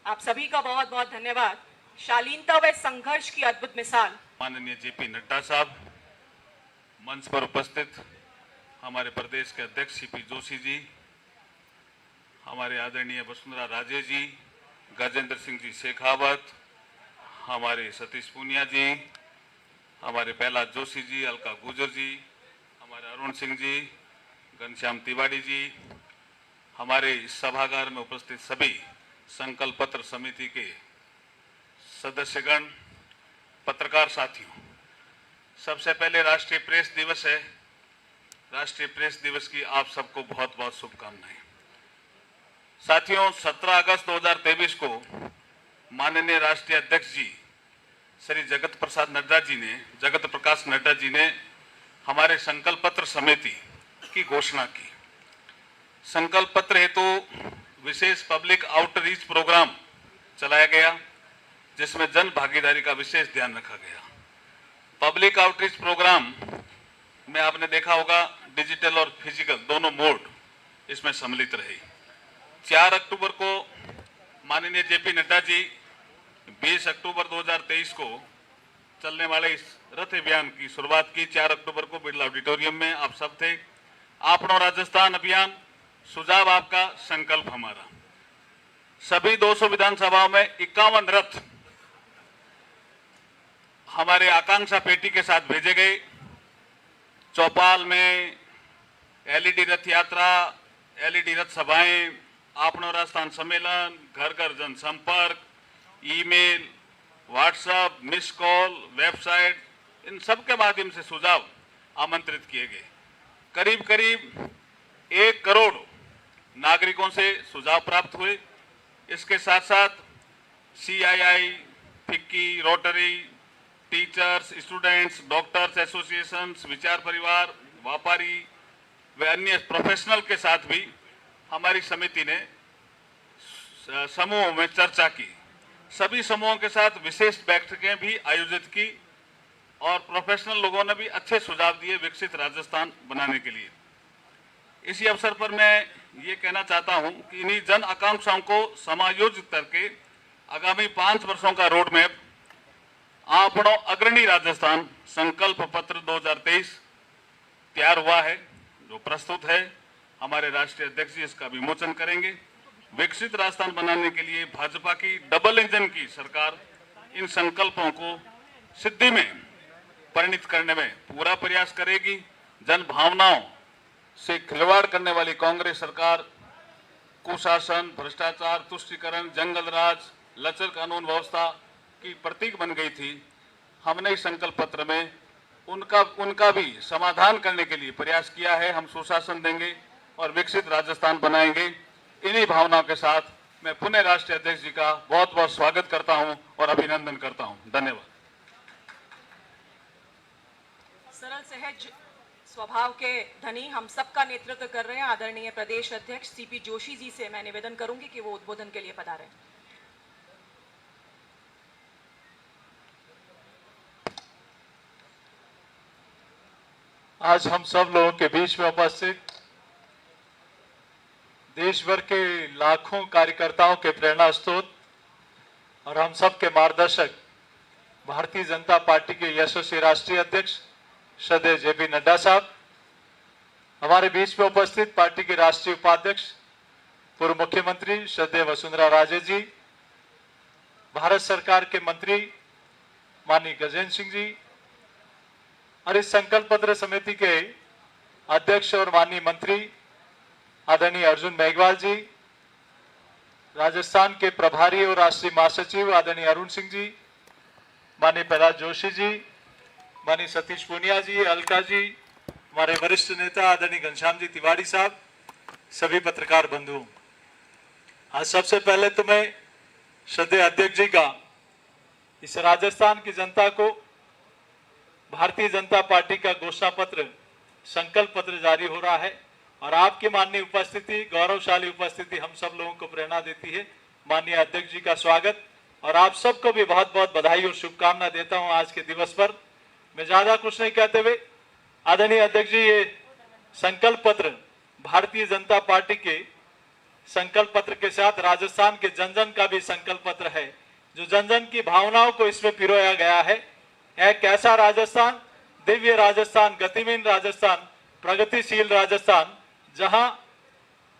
आप सभी का बहुत बहुत धन्यवाद। शालीनता व संघर्ष की अद्भुत मिसाल माननीय जेपी नड्डा साहब, मंच पर उपस्थित हमारे प्रदेश के अध्यक्ष सीपी जोशी जी, हमारे आदरणीय वसुंधरा राजे जी, गजेंद्र सिंह जी शेखावत, हमारे सतीश पूनिया जी, हमारे प्रहलाद जोशी जी, अलका गुजर जी, हमारे अरुण सिंह जी, घनश्याम तिवारी जी, हमारे इस सभागार में उपस्थित सभी संकल्प पत्र समिति के सदस्यगण, पत्रकार साथियों, सबसे पहले राष्ट्रीय प्रेस दिवस है। राष्ट्रीय प्रेस दिवस की आप सबको बहुत बहुत शुभकामनाएं। साथियों, 17 अगस्त 2023 को माननीय राष्ट्रीय अध्यक्ष जी श्री जगत प्रकाश नड्डा जी ने हमारे संकल्प पत्र समिति की घोषणा की। संकल्प पत्र हेतु विशेष पब्लिक आउटरीच प्रोग्राम चलाया गया, जिसमें जन भागीदारी का विशेष ध्यान रखा गया। पब्लिक आउटरीच प्रोग्राम में आपने देखा होगा डिजिटल और फिजिकल दोनों मोड इसमें सम्मिलित रहे। 4 अक्टूबर को माननीय जेपी नड्डा जी 20 अक्टूबर 2023 को चलने वाले इस रथ अभियान की शुरुआत की। 4 अक्टूबर को बिरला ऑडिटोरियम में आप सब थे। आपनो राजस्थान अभियान, सुझाव आपका, संकल्प हमारा। सभी 200 विधानसभाओं में 51 रथ हमारे आकांक्षा पेटी के साथ भेजे गए। चौपाल में एलईडी रथ यात्रा, एलईडी रथ सभाएं, आपनो राजस्थान सम्मेलन, घर घर जनसंपर्क, email, WhatsApp, miss call, website, इन सब के माध्यम से सुझाव आमंत्रित किए गए। करीब करीब 1 करोड़ नागरिकों से सुझाव प्राप्त हुए। इसके साथ साथ CII, FICCI, rotary, teachers, students, doctors associations, विचार परिवार, व्यापारी व अन्य प्रोफेशनल के साथ भी हमारी समिति ने समूहों में चर्चा की। सभी समूहों के साथ विशेष बैठकें भी आयोजित की और प्रोफेशनल लोगों ने भी अच्छे सुझाव दिए विकसित राजस्थान बनाने के लिए। इसी अवसर पर मैं ये कहना चाहता हूं कि इन्हीं जन आकांक्षाओं को समायोजित करके आगामी 5 वर्षों का रोड मैप आपनो अग्रणी राजस्थान संकल्प पत्र 2023 तैयार हुआ है, जो प्रस्तुत है। हमारे राष्ट्रीय अध्यक्ष जी इसका विमोचन करेंगे। विकसित राजस्थान बनाने के लिए भाजपा की डबल इंजन की सरकार इन संकल्पों को सिद्धि में परिणित करने में पूरा प्रयास करेगी। जन भावनाओं से खिलवाड़ करने वाली कांग्रेस सरकार कुशासन, भ्रष्टाचार, तुष्टीकरण, जंगल राज, लचर कानून व्यवस्था की प्रतीक बन गई थी। हमने इस संकल्प पत्र में उनका भी समाधान करने के लिए प्रयास किया है। हम सुशासन देंगे और विकसित राजस्थान बनाएंगे। इन्हीं भावनाओं के साथ मैं पुनः राष्ट्रीय अध्यक्ष जी का बहुत बहुत स्वागत करता हूं और अभिनंदन करता हूं। धन्यवाद। सरल सहज स्वभाव के धनी हम सबका नेतृत्व कर रहे हैं आदरणीय प्रदेश अध्यक्ष सीपी जोशी जी से मैं निवेदन करूंगी कि वो उद्बोधन के लिए पधारें। आज हम सब लोगों के बीच में उपस्थित देश भर के लाखों कार्यकर्ताओं के प्रेरणा स्रोत और हम सब के मार्गदर्शक भारतीय जनता पार्टी के यशस्वी राष्ट्रीय अध्यक्ष श्रद्धेय जेपी नड्डा साहब, हमारे बीच में उपस्थित पार्टी के राष्ट्रीय उपाध्यक्ष पूर्व मुख्यमंत्री श्रद्धेय वसुंधरा राजे जी, भारत सरकार के मंत्री माननीय गजेंद्र सिंह जी और इस संकल्प पत्र समिति के अध्यक्ष और माननीय मंत्री आदरणीय अर्जुन मेघवाल जी, राजस्थान के प्रभारी और राष्ट्रीय महासचिव आदरणीय अरुण सिंह जी, माननीय प्रहलाद जोशी जी, माननीय सतीश पूनिया जी, अलका जी, हमारे वरिष्ठ नेता आदरणीय घनश्याम जी तिवारी साहब, सभी पत्रकार बंधुओं, आज सबसे पहले तो मैं श्रद्धेय अध्यक्ष जी का इस राजस्थान की जनता को भारतीय जनता पार्टी का घोषणा पत्र संकल्प पत्र जारी हो रहा है और आपकी माननीय उपस्थिति, गौरवशाली उपस्थिति हम सब लोगों को प्रेरणा देती है। माननीय अध्यक्ष जी का स्वागत और आप सबको भी बहुत बहुत बधाई और शुभकामना देता हूं आज के दिवस पर। मैं ज्यादा कुछ नहीं कहते हुए आदरणीय अध्यक्ष जी, ये संकल्प पत्र भारतीय जनता पार्टी के संकल्प पत्र के साथ राजस्थान के जन जन का भी संकल्प पत्र है, जो जन जन की भावनाओं को इसमें पिरोया गया है। कैसा राजस्थान? दिव्य राजस्थान, गतिमान राजस्थान, प्रगतिशील राजस्थान, जहां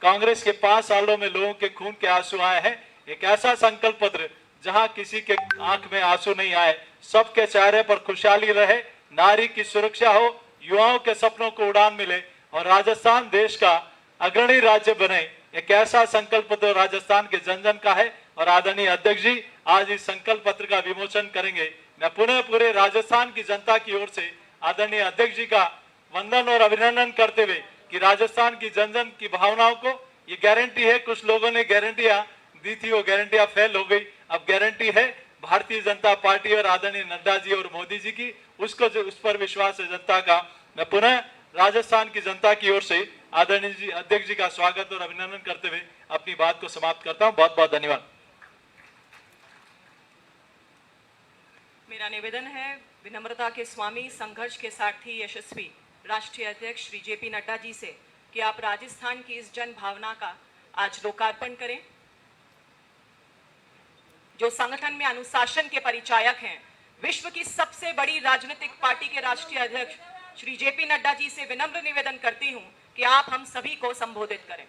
कांग्रेस के 5 सालों में लोगों के खून के आंसू आए हैं। एक ऐसा संकल्प पत्र जहां किसी के आंख में आंसू नहीं आए, सबके चेहरे पर खुशहाली रहे, नारी की सुरक्षा हो, युवाओं के सपनों को उड़ान मिले और राजस्थान देश का अग्रणी राज्य बने। एक ऐसा संकल्प पत्र राजस्थान के जन जन का है और आदरणीय अध्यक्ष जी आज इस संकल्प पत्र का विमोचन करेंगे। मैं पुनः पूरे राजस्थान की जनता की ओर से आदरणीय अध्यक्ष जी का वंदन और अभिनंदन करते हुए कि राजस्थान की जन जन की भावनाओं को ये गारंटी है। कुछ लोगों ने गारंटियां दी थी, वो गारंटियां फेल हो गई। अब गारंटी है भारतीय जनता पार्टी और आदरणीय नड्डा जी और मोदी जी की, उसको जो उस पर विश्वास है जनता का। मैं पुनः राजस्थान की जनता की ओर से आदरणीय जी अध्यक्ष जी का स्वागत और अभिनंदन करते हुए अपनी बात को समाप्त करता हूं। बहुत बहुत धन्यवाद। मेरा निवेदन है विनम्रता के स्वामी, संघर्ष के सारथी, यशस्वी राष्ट्रीय अध्यक्ष श्री जेपी नड्डा जी से कि आप राजस्थान की इस जन भावना का आज लोकार्पण करें। जो संगठन में अनुशासन के परिचायक हैं, विश्व की सबसे बड़ी राजनीतिक पार्टी के राष्ट्रीय अध्यक्ष श्री जेपी नड्डा जी से विनम्र निवेदन करती हूं कि आप हम सभी को संबोधित करें।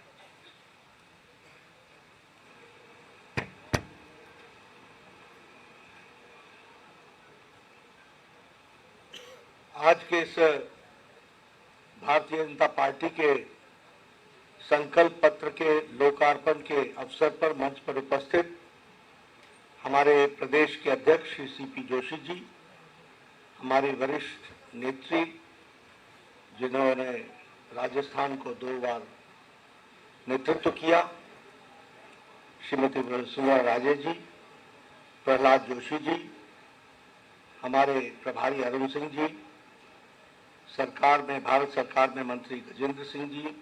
आज के इस भारतीय जनता पार्टी के संकल्प पत्र के लोकार्पण के अवसर पर मंच पर उपस्थित हमारे प्रदेश के अध्यक्ष श्री सीपी जोशी जी, हमारी वरिष्ठ नेत्री जिन्होंने राजस्थान को 2 बार नेतृत्व किया, श्रीमती वसुंधरा राजे जी, प्रहलाद जोशी जी, हमारे प्रभारी अरुण सिंह जी, सरकार में भारत सरकार में मंत्री गजेंद्र सिंह जी,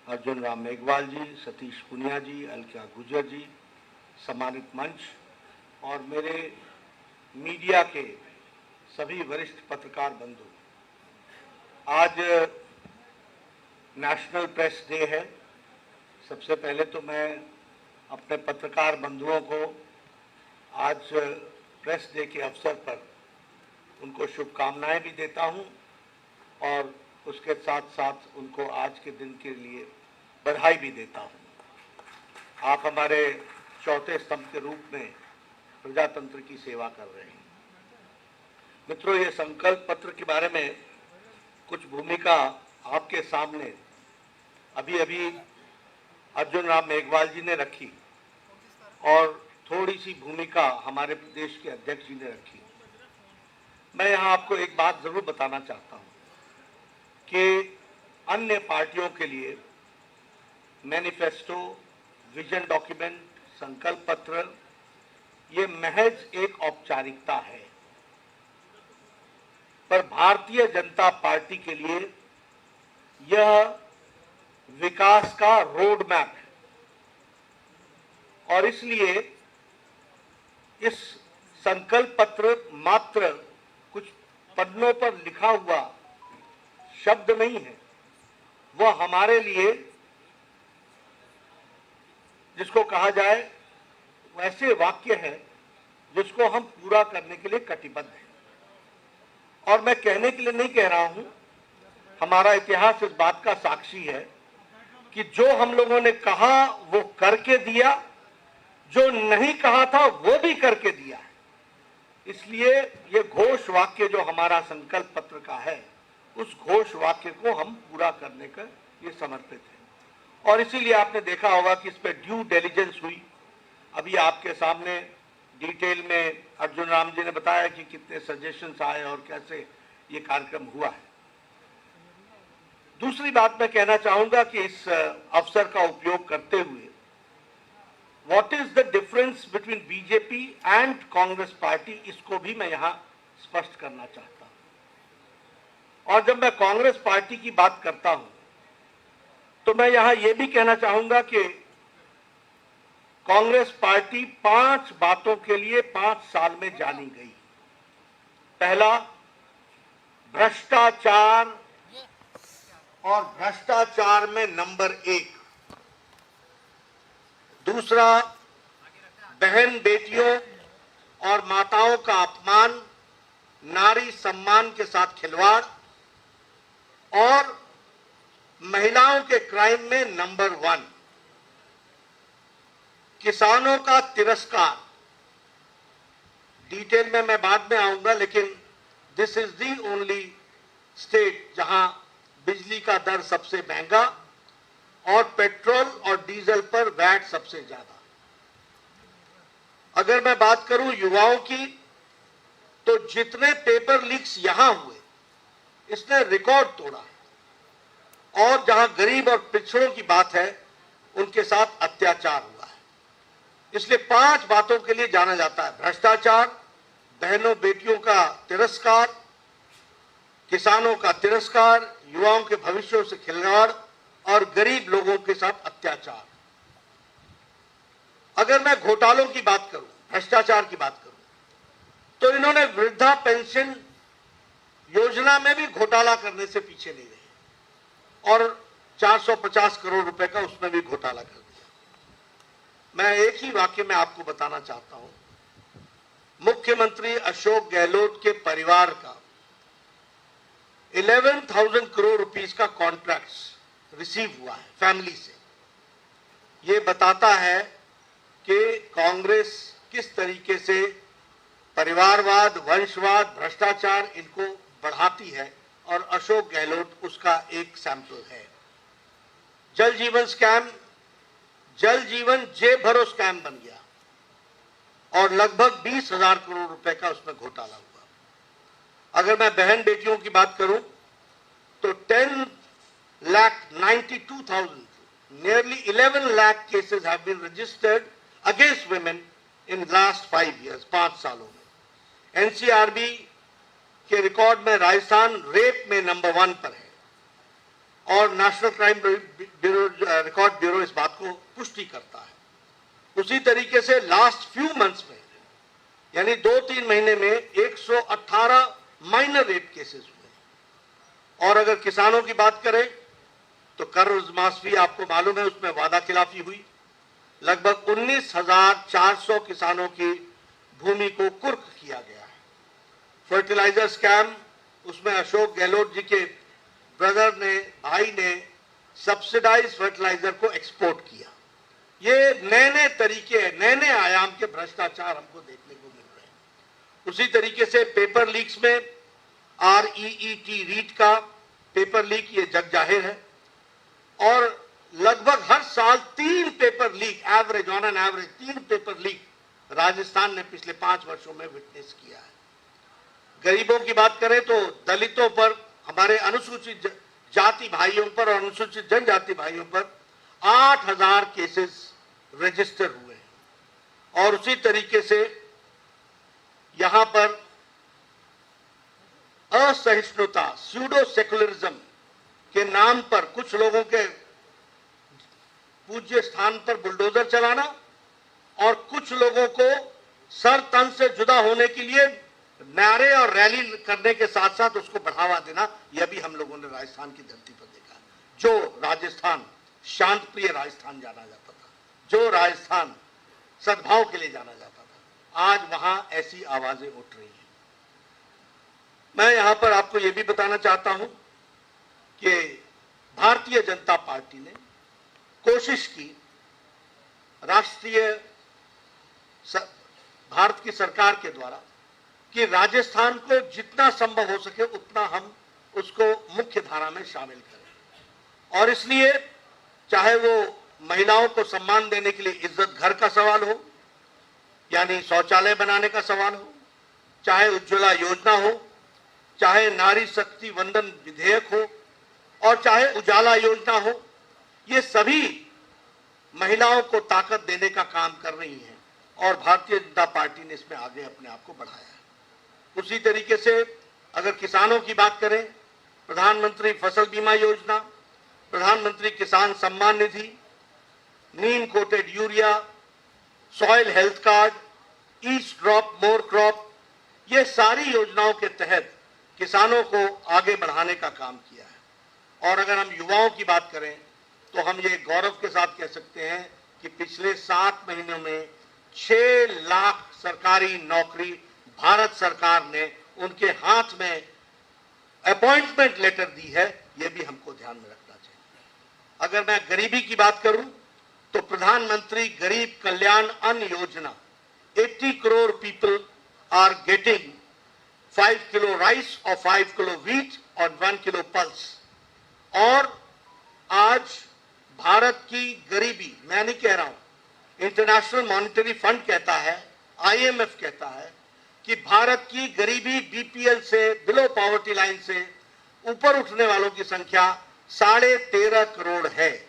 अर्जुन राम मेघवाल जी, सतीश पुनिया जी, अलका गुर्जर जी, सम्मानित मंच और मेरे मीडिया के सभी वरिष्ठ पत्रकार बंधु। आज नेशनल प्रेस डे है। सबसे पहले तो मैं अपने पत्रकार बंधुओं को आज प्रेस डे के अवसर पर उनको शुभकामनाएं भी देता हूं और उसके साथ साथ उनको आज के दिन के लिए बधाई भी देता हूं। आप हमारे चौथे स्तंभ के रूप में प्रजातंत्र की सेवा कर रहे हैं। मित्रों, ये संकल्प पत्र के बारे में कुछ भूमिका आपके सामने अभी अभी अर्जुन राम मेघवाल जी ने रखी और थोड़ी सी भूमिका हमारे प्रदेश के अध्यक्ष जी ने रखी। मैं यहाँ आपको एक बात जरूर बताना चाहता हूँ कि अन्य पार्टियों के लिए मैनिफेस्टो, विजन डॉक्यूमेंट, संकल्प पत्र ये महज एक औपचारिकता है, पर भारतीय जनता पार्टी के लिए यह विकास का रोड मैप है और इसलिए इस संकल्प पत्र मात्र कुछ पन्नों पर लिखा हुआ शब्द नहीं है, वह हमारे लिए जिसको कहा जाए वैसे वाक्य है जिसको हम पूरा करने के लिए कटिबद्ध हैं। और मैं कहने के लिए नहीं कह रहा हूं, हमारा इतिहास इस बात का साक्षी है कि जो हम लोगों ने कहा वो करके दिया, जो नहीं कहा था वो भी करके दिया है। इसलिए ये घोष वाक्य जो हमारा संकल्प पत्र का है, उस घोष वाक्य को हम पूरा करने का ये समर्पित है। और इसीलिए आपने देखा होगा कि इस पर ड्यू डिलिजेंस हुई। अभी आपके सामने डिटेल में अर्जुन राम जी ने बताया कि कितने सजेशंस आए और कैसे ये कार्यक्रम हुआ है। दूसरी बात मैं कहना चाहूंगा कि इस अवसर का उपयोग करते हुए what is the difference between BJP and Congress party, इसको भी मैं यहां स्पष्ट करना चाहता हूं। और जब मैं कांग्रेस पार्टी की बात करता हूं तो मैं यहां यह भी कहना चाहूंगा कि कांग्रेस पार्टी 5 बातों के लिए 5 साल में जानी गई। पहला, भ्रष्टाचार, और भ्रष्टाचार में नंबर 1। दूसरा, बहन बेटियों और माताओं का अपमान, नारी सम्मान के साथ खिलवाड़ और महिलाओं के क्राइम में नंबर 1, किसानों का तिरस्कार। डिटेल में मैं बाद में आऊंगा, लेकिन this is the only state जहां बिजली का दर सबसे महंगा और पेट्रोल और डीजल पर वैट सबसे ज्यादा। अगर मैं बात करूं युवाओं की, तो जितने पेपर लीक्स यहां हुए, इसने रिकॉर्ड तोड़ा है। और जहां गरीब और पिछड़ों की बात है, उनके साथ अत्याचार हुआ है। इसलिए 5 बातों के लिए जाना जाता है: भ्रष्टाचार, बहनों बेटियों का तिरस्कार, किसानों का तिरस्कार, युवाओं के भविष्यों से खिलवाड़ और गरीब लोगों के साथ अत्याचार। अगर मैं घोटालों की बात करूं, भ्रष्टाचार की बात करूं, तो इन्होंने वृद्धा पेंशन योजना में भी घोटाला करने से पीछे नहीं रहे और 450 करोड़ रुपए का उसमें भी घोटाला कर दिया। मैं एक ही वाक्य में आपको बताना चाहता हूं, मुख्यमंत्री अशोक गहलोत के परिवार का 11,000 करोड़ रुपीस का कॉन्ट्रैक्ट रिसीव हुआ है फैमिली से। यह बताता है कि कांग्रेस किस तरीके से परिवारवाद, वंशवाद, भ्रष्टाचार इनको बढ़ाती है और अशोक गहलोत उसका एक सैंपल है। जल जीवन स्कैम, जल जीवन जेब भरो स्कैम बन गया और लगभग 20,000 करोड़ रुपए का उसमें घोटाला हुआ। अगर मैं बहन बेटियों की बात करूं, तो 10,92,000, nearly 11 lakh cases have been registered against women in last 5 years, 5 सालों में। एनसीआरबी के रिकॉर्ड में राजस्थान रेप में नंबर 1 पर है और national crime bureau, record bureau इस बात को पुष्टि करता है। उसी तरीके से लास्ट फ्यू मंथ्स में, यानी 2-3 महीने में 118 माइनर रेप केसेस हुए। और अगर किसानों की बात करें, तो कर्जमाफी आपको मालूम है, उसमें वादा खिलाफी हुई। लगभग 19,400 किसानों की भूमि को कुर्क किया गया है। फर्टिलाइजर स्कैम, उसमें अशोक गहलोत जी के ब्रदर ने, भाई ने सब्सिडाइज फर्टिलाइजर को एक्सपोर्ट किया। ये नए तरीके, नए आयाम के भ्रष्टाचार हमको देखने को मिल रहे हैं। उसी तरीके से पेपर लीक्स में REET रीट का पेपर लीक, ये जग जाहिर है। और लगभग हर साल 3 paper leak, average, on an average 3 paper leak Rajasthan ने पिछले 5 वर्षों में विटनेस किया है। गरीबों की बात करें तो दलितों पर, हमारे अनुसूचित जाति भाइयों पर और अनुसूचित जनजाति भाइयों पर 8,000 केसेस रजिस्टर हुए हैं। और उसी तरीके से यहां पर असहिष्णुता, स्यूडो सेकुलरिज्म के नाम पर कुछ लोगों के पूज्य स्थान पर बुलडोजर चलाना और कुछ लोगों को सर तन से जुदा होने के लिए नारे और रैली करने के साथ साथ उसको बढ़ावा देना, यह भी हम लोगों ने राजस्थान की धरती पर देखा। जो राजस्थान शांत प्रिय राजस्थान जाना जाता था, जो राजस्थान सद्भाव के लिए जाना जाता था, आज वहां ऐसी आवाजें उठ रही हैं। मैं यहां पर आपको यह भी बताना चाहता हूं कि भारतीय जनता पार्टी ने कोशिश की, राष्ट्रीय भारत की सरकार के द्वारा, कि राजस्थान को जितना संभव हो सके उतना हम उसको मुख्य धारा में शामिल करें। और इसलिए चाहे वो महिलाओं को सम्मान देने के लिए इज्जत घर का सवाल हो, यानी शौचालय बनाने का सवाल हो, चाहे उज्ज्वला योजना हो, चाहे नारी शक्ति वंदन विधेयक हो और चाहे उजाला योजना हो, ये सभी महिलाओं को ताकत देने का काम कर रही हैं और भारतीय जनता पार्टी ने इसमें आगे अपने आप को बढ़ाया है। उसी तरीके से अगर किसानों की बात करें, प्रधानमंत्री फसल बीमा योजना, प्रधानमंत्री किसान सम्मान निधि, neem coated urea, soil health card, each drop more crop, ये सारी योजनाओं के तहत किसानों को आगे बढ़ाने का काम किया है। और अगर हम युवाओं की बात करें तो हम ये गौरव के साथ कह सकते हैं कि पिछले 7 महीनों में 6 लाख सरकारी नौकरी भारत सरकार ने उनके हाथ में अपॉइंटमेंट लेटर दी है, यह भी हमको ध्यान में रखना चाहिए। अगर मैं गरीबी की बात करूं तो प्रधानमंत्री गरीब कल्याण Anna Yojana 80 crore people are getting 5 kilo rice और 5 किलो व्हीट और 1 किलो पल्स। और आज भारत की गरीबी, मैं नहीं कह रहा हूं, इंटरनेशनल मॉनेटरी फंड कहता है, IMF कहता है कि भारत की गरीबी बीपीएल से, बिलो पॉवर्टी लाइन से ऊपर उठने वालों की संख्या 13.5 करोड़ है।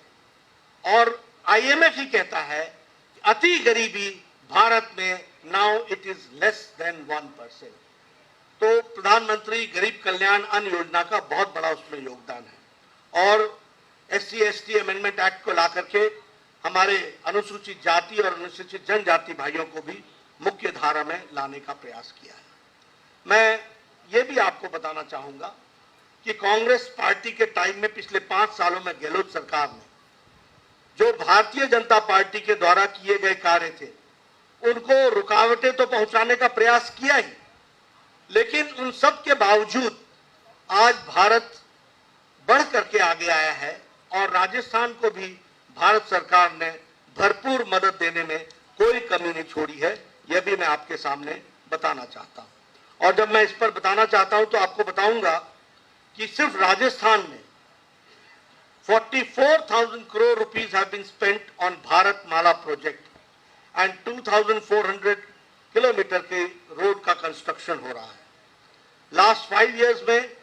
और IMF ही कहता है कि अति गरीबी भारत में now it is less than 1%। तो प्रधानमंत्री गरीब कल्याण अन्न योजना का बहुत बड़ा उसमें योगदान है। और SC/ST अमेंडमेंट एक्ट को ला करके हमारे अनुसूचित जाति और अनुसूचित जनजाति भाइयों को भी मुख्य धारा में लाने का प्रयास किया है। मैं ये भी आपको बताना चाहूंगा कि कांग्रेस पार्टी के टाइम में पिछले 5 सालों में गहलोत सरकार ने जो भारतीय जनता पार्टी के द्वारा किए गए कार्य थे उनको रुकावटें तो पहुंचाने का प्रयास किया ही, लेकिन उन सब के बावजूद आज भारत बढ़ करके आगे आया है और राजस्थान को भी भारत सरकार ने भरपूर मदद देने में कोई कमी नहीं छोड़ी है। यह भी मैं आपके सामने बताना चाहता हूं। और जब मैं इस पर बताना चाहता हूं तो आपको बताऊंगा कि सिर्फ राजस्थान में 44,000 crore rupees have been spent on Bharat Mala project and 2,400 kilometre के रोड का कंस्ट्रक्शन हो रहा है। लास्ट 5 इयर्स में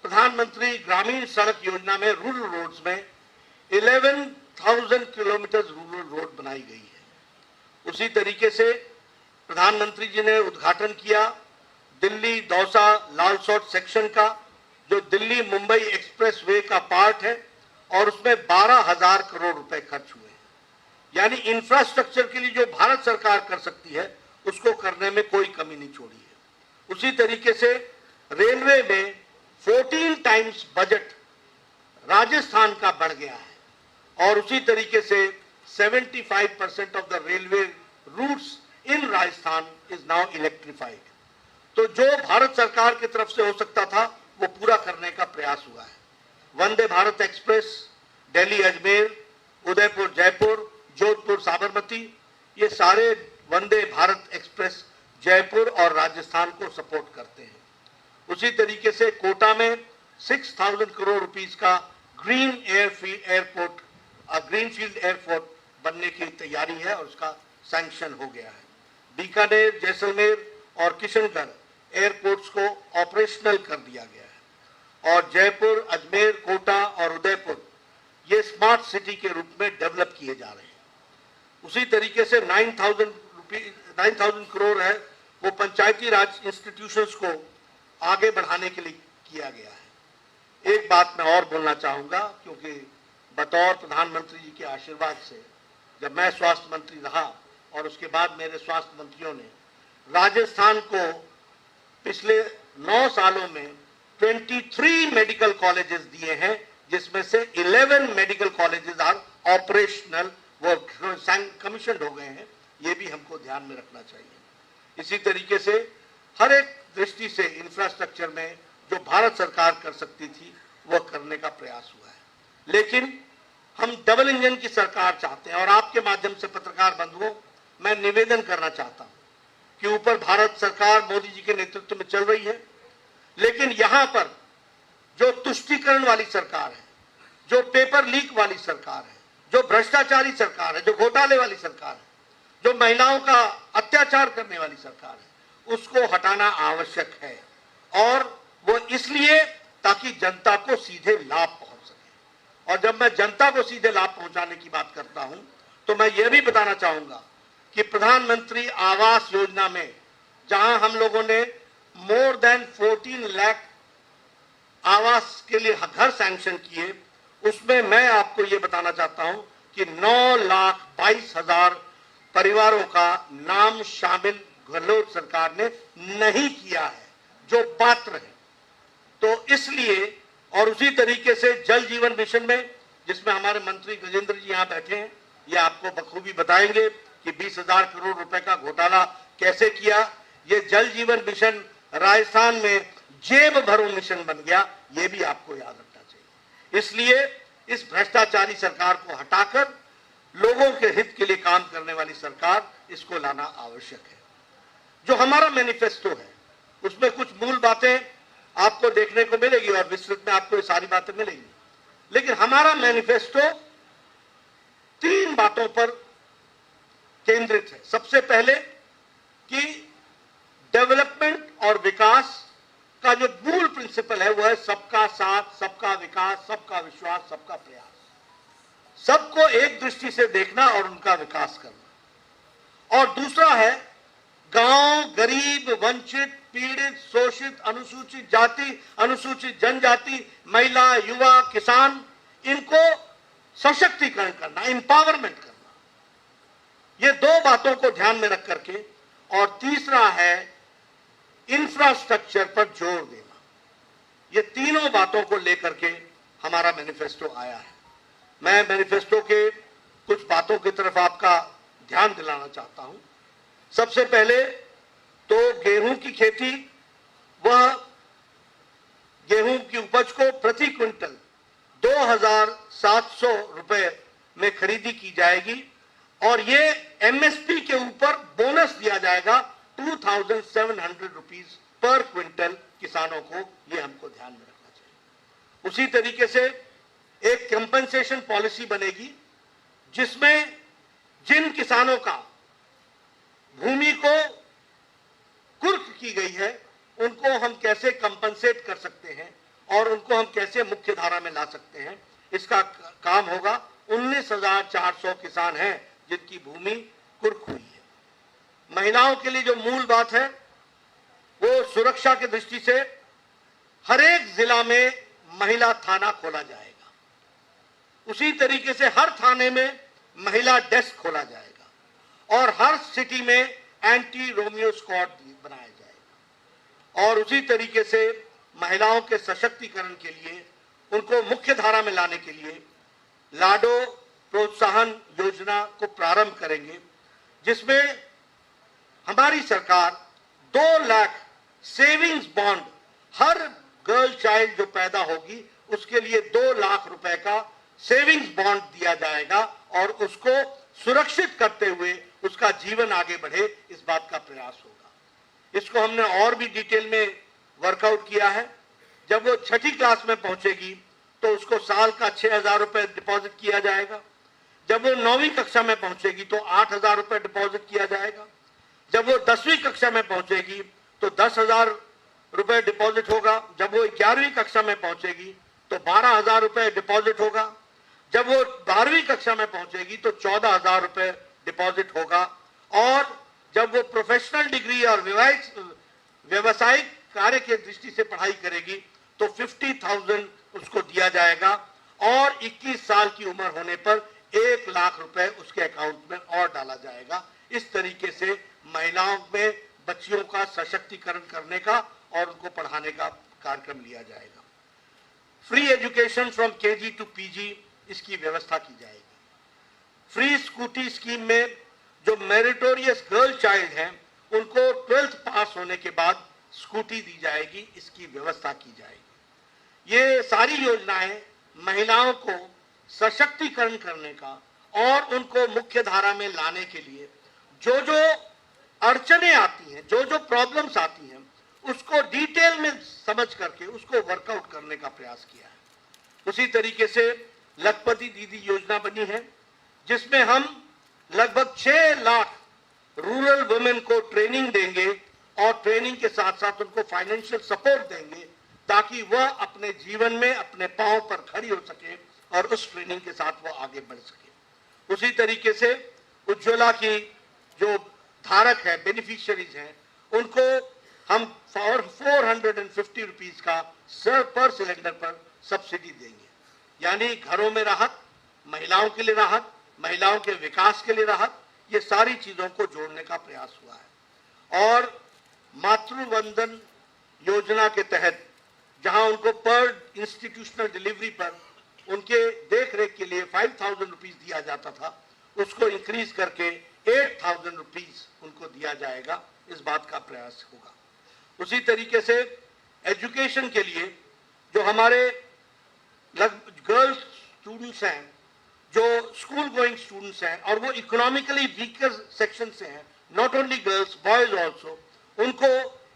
प्रधानमंत्री ग्रामीण सड़क योजना में रूरल रोड्स में 11,000 किलोमीटर रूरल रोड बनाई गई है। उसी तरीके से प्रधानमंत्री जी ने उद्घाटन किया दिल्ली दौसा लालसोट सेक्शन का, जो दिल्ली मुंबई एक्सप्रेस वे का पार्ट है, और उसमें 12,000 करोड़ रुपए खर्च हुए। यानी इंफ्रास्ट्रक्चर के लिए जो भारत सरकार कर सकती है उसको करने में कोई कमी नहीं छोड़ी है। उसी तरीके से रेलवे में 14 टाइम्स बजट राजस्थान का बढ़ गया है और उसी तरीके से 75% of the railway routes in Rajasthan is now electrified. तो जो भारत सरकार की तरफ से हो सकता था वो पूरा करने का प्रयास हुआ है। वंदे भारत एक्सप्रेस दिल्ली अजमेर, उदयपुर जयपुर, जोधपुर साबरमती, ये सारे वंदे भारत एक्सप्रेस जयपुर और राजस्थान को सपोर्ट करते हैं। उसी तरीके से कोटा में 6,000 करोड़ रुपीस का ग्रीन एयरपोर्ट, ग्रीनफील्ड एयरपोर्ट बनने की तैयारी है और उसका सैंक्शन हो गया है। बीकानेर, जैसलमेर और किशनगढ़ एयरपोर्ट्स को ऑपरेशनल कर दिया गया है और जयपुर, अजमेर, कोटा और उदयपुर ये स्मार्ट सिटी के रूप में डेवलप किए जा रहे हैं। उसी तरीके से 9,000 करोड़ है वो पंचायती राज इंस्टीट्यूशंस को आगे बढ़ाने के लिए किया गया है। एक बात मैं और बोलना चाहूंगा, क्योंकि बतौर प्रधानमंत्री जी के आशीर्वाद से जब मैं स्वास्थ्य मंत्री रहा और उसके बाद मेरे स्वास्थ्य मंत्रियों ने राजस्थान को पिछले 9 सालों में 23 मेडिकल कॉलेजेस दिए हैं, जिसमें से 11 मेडिकल कॉलेजेस आर ऑपरेशनल, वो कमीशन हो गए हैं। ये भी हमको ध्यान में रखना चाहिए। इसी तरीके से हर एक दृष्टि से इंफ्रास्ट्रक्चर में जो भारत सरकार कर सकती थी वो करने का प्रयास हुआ है। लेकिन हम डबल इंजन की सरकार चाहते हैं और आपके माध्यम से पत्रकार बंधुओं मैं निवेदन करना चाहता हूं कि ऊपर भारत सरकार मोदी जी के नेतृत्व में चल रही है, लेकिन यहां पर जो तुष्टीकरण वाली सरकार है, जो पेपर लीक वाली सरकार है, जो भ्रष्टाचारी सरकार है, जो घोटाले वाली सरकार है, जो महिलाओं का अत्याचार करने वाली सरकार है, उसको हटाना आवश्यक है। और वो इसलिए ताकि जनता को सीधे लाभ पहुंच सके। और जब मैं जनता को सीधे लाभ पहुंचाने की बात करता हूं तो मैं ये भी बताना चाहूंगा कि प्रधानमंत्री आवास योजना में जहां हम लोगों ने मोर देन 14 लाख आवास के लिए घर सैंक्शन किए, उसमें मैं आपको ये बताना चाहता हूं कि 9,22,000 परिवारों का नाम शामिल गहलोत सरकार ने नहीं किया है जो पात्र है। तो इसलिए, और उसी तरीके से जल जीवन मिशन में जिसमें हमारे मंत्री गजेंद्र जी यहां बैठे हैं, ये आपको बखूबी बताएंगे कि 20,000 करोड़ रुपए का घोटाला कैसे किया। ये जल जीवन मिशन राजस्थान में जेब भरो मिशन बन गया, ये भी आपको याद रखना चाहिए। इसलिए इस भ्रष्टाचारी सरकार को हटाकर लोगों के हित के लिए काम करने वाली सरकार, इसको लाना आवश्यक है। जो हमारा मैनिफेस्टो है उसमें कुछ मूल बातें आपको देखने को मिलेगी और विस्तृत में आपको ये सारी बातें मिलेंगी, लेकिन हमारा मैनिफेस्टो 3 बातों पर केंद्रित है। सबसे पहले कि डेवलपमेंट और विकास का जो मूल प्रिंसिपल है वो है सबका साथ, सबका विकास, सबका विश्वास, सबका प्रयास। सबको एक दृष्टि से देखना और उनका विकास करना। और दूसरा है गांव, गरीब, वंचित, पीड़ित, शोषित, अनुसूचित जाति, अनुसूचित जनजाति, महिला, युवा, किसान, इनको सशक्तिकरण करना, एम्पावरमेंट करना। ये 2 बातों को ध्यान में रख करके, और तीसरा है इंफ्रास्ट्रक्चर पर जोर देना। ये तीनों बातों को लेकर के हमारा मैनिफेस्टो आया है। मैं मैनिफेस्टो के कुछ बातों की तरफ आपका ध्यान दिलाना चाहता हूं। सबसे पहले तो गेहूं की खेती, वह गेहूं की उपज को प्रति क्विंटल 2,700 रुपए में खरीदी की जाएगी और ये एमएसपी के ऊपर बोनस दिया जाएगा 2,700 रुपीज पर क्विंटल किसानों को। ये हमको ध्यान में रखना चाहिए। उसी तरीके से एक कंपनसेशन पॉलिसी बनेगी जिसमें जिन किसानों का भूमि को कुर्क की गई है उनको हम कैसे कंपनसेट कर सकते हैं और उनको हम कैसे मुख्य धारा में ला सकते हैं, इसका काम होगा। 19,400 किसान हैं जिनकी भूमि कुर्क हुई है। महिलाओं के लिए जो मूल बात है वो सुरक्षा की दृष्टि से हर एक जिला में महिला थाना खोला जाएगा। उसी तरीके से हर थाने में महिला डेस्क खोला जाएगा और हर सिटी में एंटी रोमियो स्क्वाड बनाया जाएगा। और उसी तरीके से महिलाओं के सशक्तिकरण के लिए, उनको मुख्य धारा में लाने के लिए लाडो प्रोत्साहन योजना को प्रारंभ करेंगे, जिसमें हमारी सरकार 2 लाख सेविंग्स बॉन्ड हर गर्ल चाइल्ड जो पैदा होगी उसके लिए 2 लाख रुपए का सेविंग्स बॉन्ड दिया जाएगा और उसको सुरक्षित करते हुए उसका जीवन आगे बढ़े, इस बात का प्रयास होगा। इसको हमने और भी डिटेल में वर्कआउट किया है। जब वो 6ठी क्लास में पहुंचेगी तो उसको साल का 6,000 रुपए डिपॉजिट किया जाएगा। जब वो 9वीं कक्षा में पहुंचेगी तो 8,000 रुपए डिपॉजिट किया जाएगा। जब वो 10वीं कक्षा में पहुंचेगी तो 10,000 रुपए डिपॉजिट होगा। जब वो 11वीं कक्षा में पहुंचेगी तो 12,000 रुपए डिपॉजिट होगा। जब वो 12वीं कक्षा में पहुंचेगी तो 14,000 रुपए डिपॉजिट होगा। और जब वो प्रोफेशनल डिग्री और व्यवसायिक कार्य की दृष्टि से पढ़ाई करेगी तो 50,000 उसको दिया जाएगा और 21 साल की उम्र होने पर 1 लाख रुपए उसके अकाउंट में और डाला जाएगा। इस तरीके से महिलाओं में बच्चियों का सशक्तिकरण करने का और उनको पढ़ाने का कार्यक्रम लिया जाएगा। Free education from KG to PG, इसकी व्यवस्था की जाएगी। फ्री स्कूटी स्कीम में जो मेरिटोरियस गर्ल चाइल्ड हैं उनको 12th पास होने के बाद स्कूटी दी जाएगी, इसकी व्यवस्था की जाएगी। ये सारी योजनाएं महिलाओं को सशक्तिकरण करने का और उनको मुख्य धारा में लाने के लिए जो जो अड़चने आती हैं, जो जो प्रॉब्लम्स आती हैं, उसको डिटेल में समझ करके उसको वर्कआउट करने का प्रयास किया है। उसी तरीके से लखपति दीदी योजना बनी है जिसमें हम लगभग 6 लाख रूरल वुमेन को ट्रेनिंग देंगे और ट्रेनिंग के साथ साथ उनको फाइनेंशियल सपोर्ट देंगे ताकि वह अपने जीवन में अपने पांव पर खड़ी हो सके और उस ट्रेनिंग के साथ वह आगे बढ़ सके। उसी तरीके से उज्ज्वला की जो धारक है, बेनिफिशियरीज हैं, उनको हम 450 रुपीज का पर सिलेंडर पर सब्सिडी देंगे। यानी घरों में राहत, महिलाओं के लिए राहत, महिलाओं के विकास के लिए राहत, ये सारी चीजों को जोड़ने का प्रयास हुआ है। और मातृवंदन योजना के तहत जहां उनको पर इंस्टीट्यूशनल डिलीवरी पर उनके देख रेख के लिए 5,000 रुपीज दिया जाता था, उसको इंक्रीज करके 8,000 रुपीज उनको दिया जाएगा। इस बात का प्रयास होगा। उसी तरीके से एजुकेशन के लिए जो हमारे गर्ल्स स्टूडेंट्स हैं, जो स्कूल गोइंग स्टूडेंट्स हैं और वो इकोनॉमिकली वीकर सेक्शन से हैं, not only girls boys also, उनको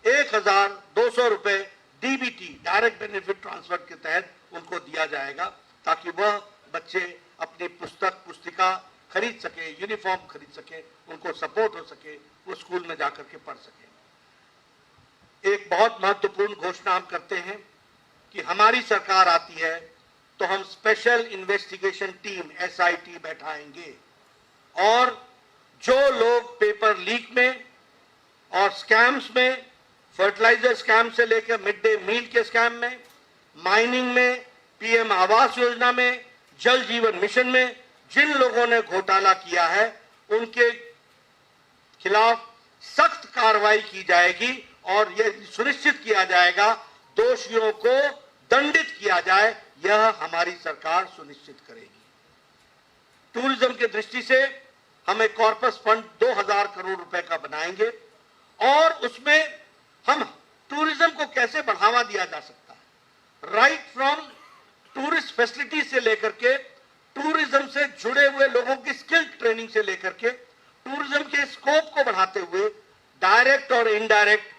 1,200 रुपए डीबीटी डायरेक्ट बेनिफिट ट्रांसफर के तहत उनको दिया जाएगा, ताकि वह बच्चे अपनी पुस्तिका खरीद सके, यूनिफॉर्म खरीद सके, उनको सपोर्ट हो सके, वो स्कूल में जाकर के पढ़ सके। एक बहुत महत्वपूर्ण घोषणा हम करते हैं कि हमारी सरकार आती है तो हम स्पेशल इन्वेस्टिगेशन टीम SIT बैठाएंगे और जो लोग पेपर लीक में और स्कैम्स में, फर्टिलाइजर स्कैम से लेकर मिड डे मील के स्कैम में, माइनिंग में, PM आवास योजना में, जल जीवन मिशन में जिन लोगों ने घोटाला किया है उनके खिलाफ सख्त कार्रवाई की जाएगी और यह सुनिश्चित किया जाएगा दोषियों को दंडित किया जाए। यह हमारी सरकार सुनिश्चित करेगी। टूरिज्म की दृष्टि से हम एक कॉर्पस फंड 2,000 करोड़ रुपए का बनाएंगे और उसमें हम टूरिज्म को कैसे बढ़ावा दिया जा सकता है, राइट फ्रॉम टूरिस्ट फैसिलिटी से लेकर के टूरिज्म से जुड़े हुए लोगों की स्किल ट्रेनिंग से लेकर के टूरिज्म के स्कोप को बढ़ाते हुए डायरेक्ट और इनडायरेक्ट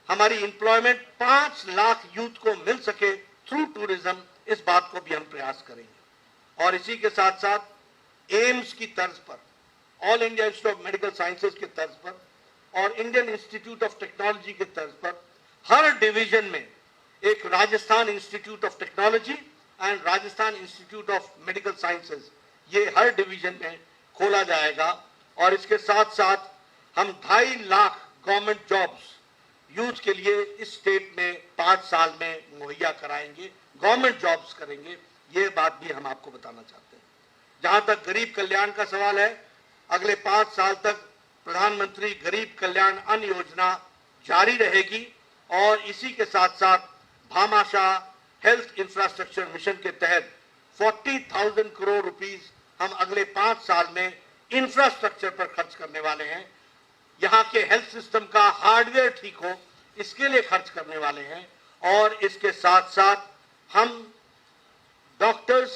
हमारी एम्प्लॉयमेंट 5 लाख यूथ को मिल सके थ्रू टूरिज्म, इस बात को भी हम प्रयास करेंगे। और इसी के साथ साथ एम्स की तर्ज पर, all India institute of medical sciences के तर्ज पर और इंडियन इंस्टीट्यूट ऑफ टेक्नोलॉजी के तर्ज पर हर डिवीजन में एक Rajasthan institute of technology and Rajasthan institute of medical sciences, ये हर डिवीजन में खोला जाएगा। और इसके साथ साथ हम 2.5 लाख गवर्नमेंट जॉब्स यूथ के लिए इस स्टेट में 5 साल में मुहैया कराएंगे, गवर्नमेंट जॉब्स करेंगे। ये बात भी हम आपको बताना चाहते हैं। जहां तक गरीब कल्याण का सवाल है, अगले 5 साल तक प्रधानमंत्री गरीब कल्याण अन्न योजना जारी रहेगी और इसी के साथ साथ भामाशाह हेल्थ इंफ्रास्ट्रक्चर मिशन के तहत 40,000 करोड़ रुपीस हम अगले 5 साल में इंफ्रास्ट्रक्चर पर खर्च करने वाले हैं। यहाँ के हेल्थ सिस्टम का हार्डवेयर ठीक हो, इसके लिए खर्च करने वाले हैं। और इसके साथ साथ हम डॉक्टर्स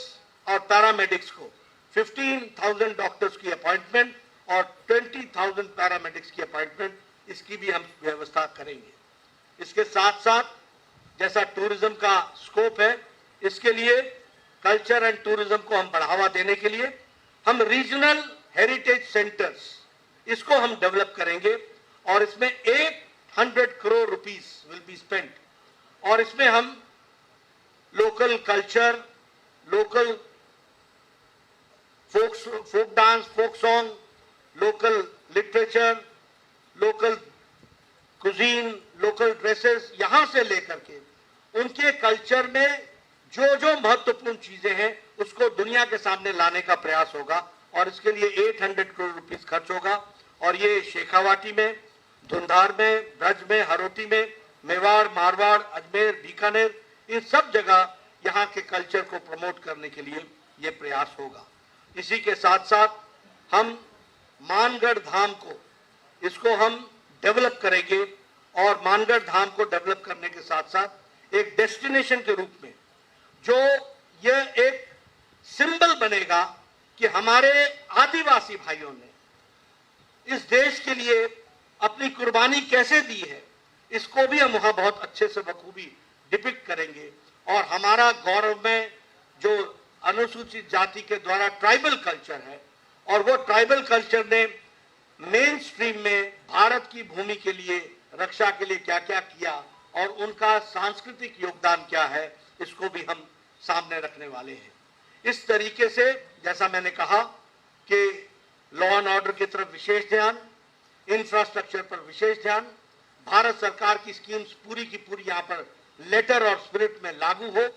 और पैरामेडिक्स को 15,000 डॉक्टर्स की अपॉइंटमेंट और 20,000 पैरामेडिक्स की अपॉइंटमेंट, इसकी भी हम व्यवस्था करेंगे। इसके साथ साथ जैसा टूरिज्म का स्कोप है, इसके लिए कल्चर एंड टूरिज्म को हम बढ़ावा देने के लिए हम रीजनल हेरिटेज सेंटर्स, इसको हम डेवलप करेंगे और इसमें 800 crore rupees will be spent. और इसमें हम local culture, local folk dance, folk song, local literature, local cuisine, local dresses, यहां से लेकर के उनके कल्चर में जो जो महत्वपूर्ण चीजें हैं उसको दुनिया के सामने लाने का प्रयास होगा। और इसके लिए 800 करोड़ रुपीस खर्च होगा। और ये शेखावाटी में, धुंधार में, ब्रज में, हरोटी में, मेवाड़, मारवाड़, अजमेर, बीकानेर, इन सब जगह यहाँ के कल्चर को प्रमोट करने के लिए ये प्रयास होगा। इसी के साथ साथ हम मानगढ़ धाम को, इसको हम डेवलप करेंगे और मानगढ़ धाम को डेवलप करने के साथ साथ एक डेस्टिनेशन के रूप में जो यह एक सिंबल बनेगा कि हमारे आदिवासी भाइयों ने इस देश के लिए अपनी कुर्बानी कैसे दी है, इसको भी हम वहां बहुत अच्छे से बखूबी डिपिक्ट करेंगे। और हमारा गौरव में जो अनुसूचित जाति के द्वारा ट्राइबल कल्चर है, और वो ट्राइबल कल्चर ने मेन स्ट्रीम में भारत की भूमि के लिए, रक्षा के लिए क्या क्या किया और उनका सांस्कृतिक योगदान क्या है, इसको भी हम सामने रखने वाले हैं। इस तरीके से जैसा मैंने कहा कि लॉ एंड ऑर्डर की तरफ विशेष ध्यान, इंफ्रास्ट्रक्चर पर विशेष ध्यान, भारत सरकार की स्कीम्स पूरी की पूरी यहाँ पर लेटर और स्पिरिट में लागू हो,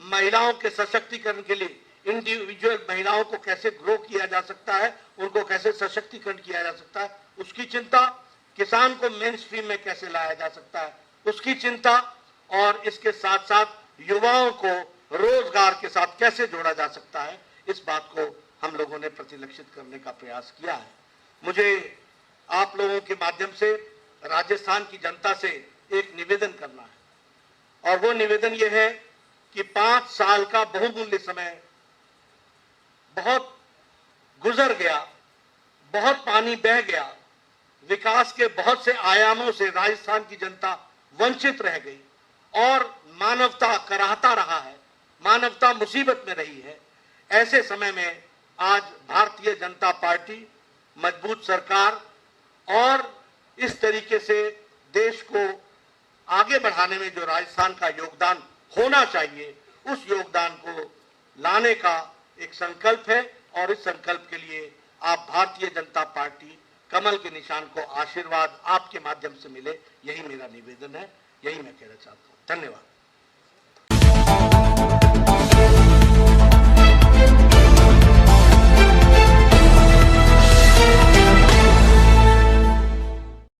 महिलाओं के सशक्तिकरण के लिए इंडिविजुअल महिलाओं को कैसे ग्रो किया जा सकता है, उनको कैसे सशक्तिकरण किया जा सकता है, उसकी चिंता, किसान को मेन स्ट्रीम में कैसे लाया जा सकता है, उसकी चिंता, और इसके साथ साथ युवाओं को रोजगार के साथ कैसे जोड़ा जा सकता है, इस बात को हम लोगों ने प्रतिलक्षित करने का प्रयास किया है। मुझे आप लोगों के माध्यम से राजस्थान की जनता से एक निवेदन करना है, और वो निवेदन ये है कि 5 साल का बहुमूल्य समय बहुत गुजर गया, बहुत पानी बह गया, विकास के बहुत से आयामों से राजस्थान की जनता वंचित रह गई और मानवता कराहता रहा है, मानवता मुसीबत में रही है। ऐसे समय में आज भारतीय जनता पार्टी, मजबूत सरकार और इस तरीके से देश को आगे बढ़ाने में जो राजस्थान का योगदान होना चाहिए, उस योगदान को लाने का एक संकल्प है, और इस संकल्प के लिए आप भारतीय जनता पार्टी कमल के निशान को आशीर्वाद आपके माध्यम से मिले, यही मेरा निवेदन है, यही मैं कहना चाहता हूं। धन्यवाद।